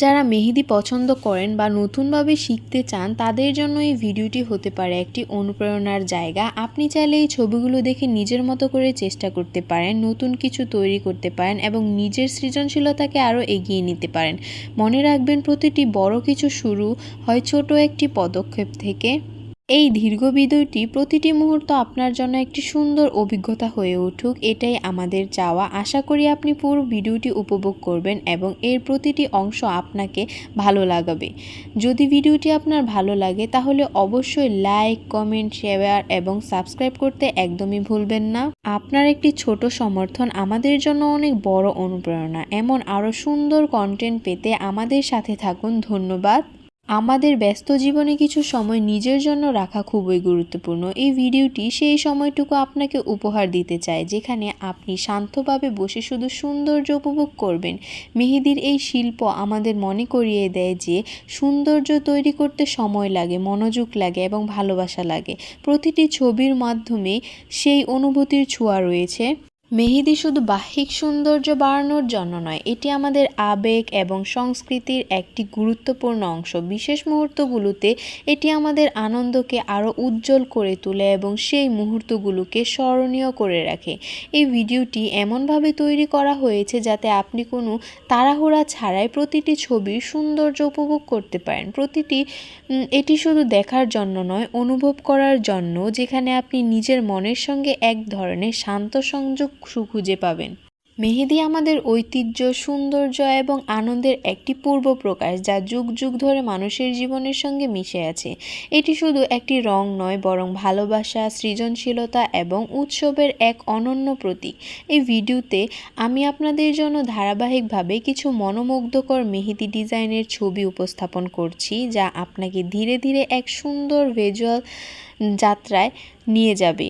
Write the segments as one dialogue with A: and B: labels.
A: যারা মেহেদি পছন্দ করেন বা নতুনভাবে শিখতে চান তাদের জন্য এই ভিডিওটি হতে পারে একটি অনুপ্রেরণার জায়গা। আপনি চাইলে এই ছবিগুলো দেখে নিজের মতো করে চেষ্টা করতে পারেন, নতুন কিছু তৈরি করতে পারেন এবং নিজের সৃজনশীলতাকে আরও এগিয়ে নিতে পারেন। মনে রাখবেন, প্রতিটি বড় কিছু শুরু হয় ছোট একটি পদক্ষেপ থেকে। এই দীর্ঘ ভিডিওটি প্রতিটি মুহূর্ত আপনার জন্য একটি সুন্দর অভিজ্ঞতা হয়ে উঠুক, এটাই আমাদের চাওয়া। আশা করি আপনি পুরো ভিডিওটি উপভোগ করবেন এবং এর প্রতিটি অংশ আপনাকে ভালো লাগাবে। যদি ভিডিওটি আপনার ভালো লাগে তাহলে অবশ্যই লাইক, কমেন্ট, শেয়ার এবং সাবস্ক্রাইব করতে একদমই ভুলবেন না। আপনার একটি ছোট সমর্থন আমাদের জন্য অনেক বড় অনুপ্রেরণা। এমন আরও সুন্দর কন্টেন্ট পেতে আমাদের সাথে থাকুন। ধন্যবাদ। আমাদের ব্যস্ত জীবনে কিছু সময় নিজের জন্য রাখা খুবই গুরুত্বপূর্ণ। এই ভিডিওটি সেই সময়টুকু আপনাকে উপহার দিতে চায় যেখানে আপনি শান্তভাবে বসে শুধু সৌন্দর্য উপভোগ করবেন। মেহেদির এই শিল্প আমাদের মনে করিয়ে দেয় যে সৌন্দর্য তৈরি করতে সময় লাগে, মনোযোগ লাগে এবং ভালোবাসা লাগে। প্রতিটি ছবির মাধ্যমে সেই অনুভূতির ছোঁয়া রয়েছে। মেহেদি শুধু বাহ্যিক সৌন্দর্য বাড়ানোর জন্য নয়, এটি আমাদের আবেগ এবং সংস্কৃতির একটি গুরুত্বপূর্ণ অংশ। বিশেষ মুহূর্তগুলোতে এটি আমাদের আনন্দকে আরও উজ্জ্বল করে তোলে এবং সেই মুহূর্তগুলোকে স্মরণীয় করে রাখে। এই ভিডিওটি এমনভাবে তৈরি করা হয়েছে যাতে আপনি কোনো তাড়াহুড়া ছাড়াই প্রতিটি ছবির সৌন্দর্য উপভোগ করতে পারেন। এটি শুধু দেখার জন্য নয়, অনুভব করার জন্য, যেখানে আপনি নিজের মনের সঙ্গে এক ধরনের শান্ত সংযোগ খুঁজে পাবেন। মেহেদি আমাদের ঐতিহ্য, সৌন্দর্য এবং আনন্দের একটি পূর্ব প্রকাশ যা যুগ যুগ ধরে মানুষের জীবনের সঙ্গে মিশে আছে। এটি শুধু একটি রং নয়, বরং ভালোবাসা, সৃজনশীলতা এবং উৎসবের এক অনন্য প্রতীক। এই ভিডিওতে আমি আপনাদের জন্য ধারাবাহিকভাবে কিছু মনোমুগ্ধকর মেহেদি ডিজাইনের ছবি উপস্থাপন করছি যা আপনাকে ধীরে ধীরে এক সুন্দর ভিজুয়াল যাত্রায় নিয়ে যাবে।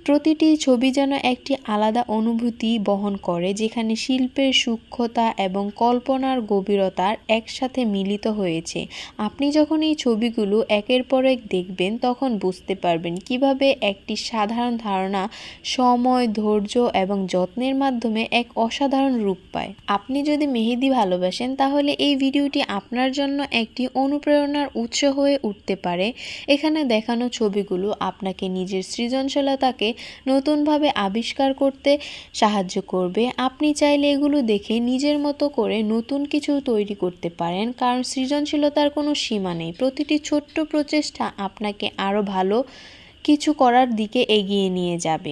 A: প্রতিটি ছবি যেন একটি আলাদা অনুভূতি বহন করে, যেখানে শিল্পের সূক্ষ্মতা এবং কল্পনার গভীরতার একসাথে মিলিত হয়েছে। আপনি যখন এই ছবিগুলো একের পর এক দেখবেন তখন বুঝতে পারবেন কিভাবে একটি সাধারণ ধারণা সময়, ধৈর্য এবং যত্নের মাধ্যমে এক অসাধারণ রূপ পায়। আপনি যদি মেহেদি ভালোবাসেন তাহলে এই ভিডিওটি আপনার জন্য একটি অনুপ্রেরণার উৎস হয়ে উঠতে পারে। এখানে দেখানো ছবিগুলো আপনাকে নিজের সৃজনশীলতাকে নতুনভাবে আবিষ্কার করতে সাহায্য করবে। আপনি চাইলে এগুলো দেখে নিজের মতো করে নতুন কিছু তৈরি করতে পারেন, কারণ সৃজনশীলতার কোনো সীমা নেই। প্রতিটি ছোট্ট প্রচেষ্টা আপনাকে আরও ভালো কিছু করার দিকে এগিয়ে নিয়ে যাবে।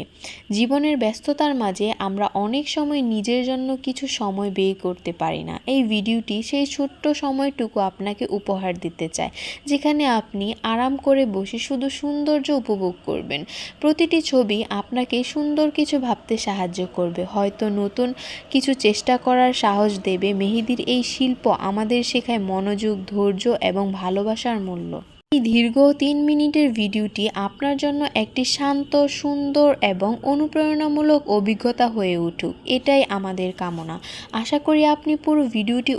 A: জীবনের ব্যস্ততার মাঝে আমরা অনেক সময় নিজের জন্য কিছু সময় ব্যয় করতে পারি না। এই ভিডিওটি সেই ছোট্ট সময়টুকু আপনাকে উপহার দিতে চায়, যেখানে আপনি আরাম করে বসে শুধু সৌন্দর্য উপভোগ করবেন। প্রতিটি ছবি আপনাকে সুন্দর কিছু ভাবতে সাহায্য করবে, হয়তো নতুন কিছু চেষ্টা করার সাহস দেবে। মেহেদির এই শিল্প আমাদের শেখায় মনোযোগ, ধৈর্য এবং ভালোবাসার মূল্য। এই দীর্ঘ 3 মিনিটের ভিডিওটি আপনার জন্য একটি শান্ত, সুন্দর এবং অনুপ্রেরণামূলক অভিজ্ঞতা হয়ে উঠুক, এটাই আমাদের কামনা। আশা করি আপনি পুরো ভিডিওটি